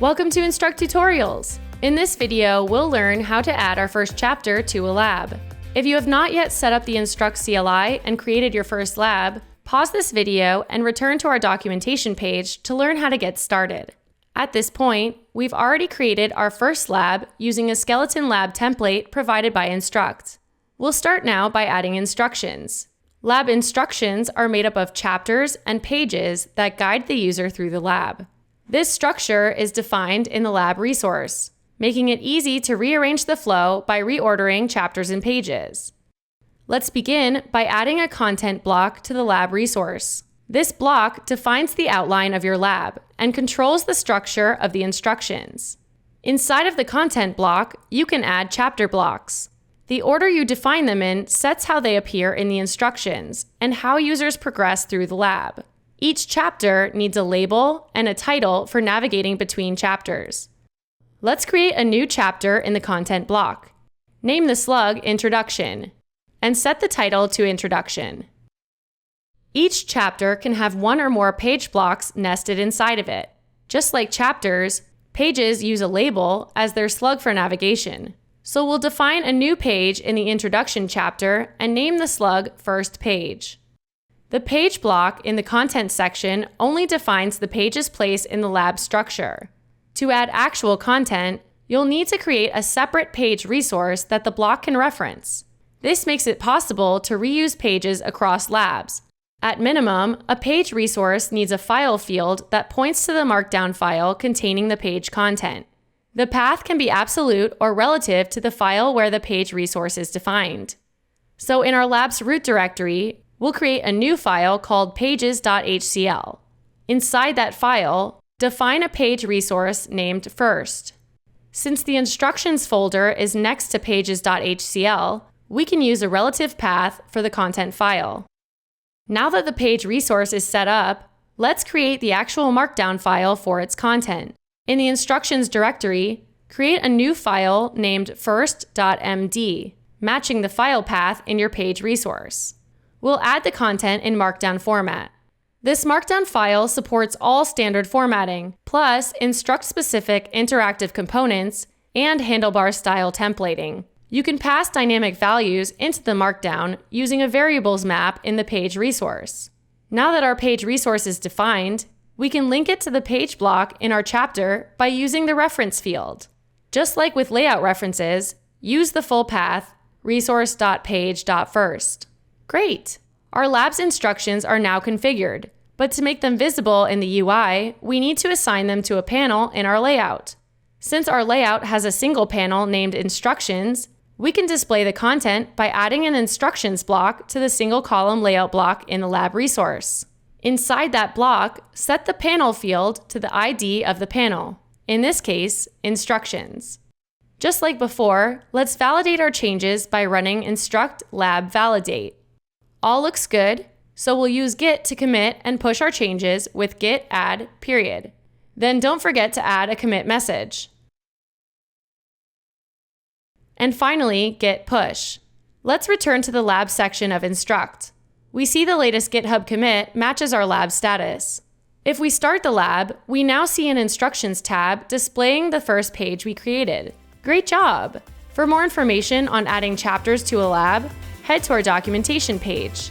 Welcome to Instruqt Tutorials! In this video, we'll learn how to add our first chapter to a lab. If you have not yet set up the Instruqt CLI and created your first lab, pause this video and return to our documentation page to learn how to get started. At this point, we've already created our first lab using a skeleton lab template provided by Instruqt. We'll start now by adding instructions. Lab instructions are made up of chapters and pages that guide the user through the lab. This structure is defined in the lab resource, making it easy to rearrange the flow by reordering chapters and pages. Let's begin by adding a content block to the lab resource. This block defines the outline of your lab and controls the structure of the instructions. Inside of the content block, you can add chapter blocks. The order you define them in sets how they appear in the instructions and how users progress through the lab. Each chapter needs a label and a title for navigating between chapters. Let's create a new chapter in the content block. Name the slug Introduction and set the title to Introduction. Each chapter can have one or more page blocks nested inside of it. Just like chapters, pages use a label as their slug for navigation. So we'll define a new page in the Introduction chapter and name the slug First Page. The page block in the content section only defines the page's place in the lab structure. To add actual content, you'll need to create a separate page resource that the block can reference. This makes it possible to reuse pages across labs. At minimum, a page resource needs a file field that points to the markdown file containing the page content. The path can be absolute or relative to the file where the page resource is defined. So in our lab's root directory, we'll create a new file called pages.hcl. Inside that file, define a page resource named First. Since the instructions folder is next to pages.hcl, we can use a relative path for the content file. Now that the page resource is set up, let's create the actual markdown file for its content. In the instructions directory, create a new file named first.md, matching the file path in your page resource. We'll add the content in Markdown format. This Markdown file supports all standard formatting, plus Instruqt-specific interactive components and handlebar-style templating. You can pass dynamic values into the Markdown using a variables map in the page resource. Now that our page resource is defined, we can link it to the page block in our chapter by using the reference field. Just like with layout references, use the full path resource.page.first. Great! Our lab's instructions are now configured, but to make them visible in the UI, we need to assign them to a panel in our layout. Since our layout has a single panel named Instructions, we can display the content by adding an instructions block to the single column layout block in the lab resource. Inside that block, set the panel field to the ID of the panel, in this case, Instructions. Just like before, let's validate our changes by running instruct lab validate. All looks good, so we'll use git to commit and push our changes with git add period. Then don't forget to add a commit message. And finally, git push. Let's return to the lab section of Instruqt. We see the latest GitHub commit matches our lab status. If we start the lab, we now see an Instructions tab displaying the first page we created. Great job! For more information on adding chapters to a lab, head to our documentation page.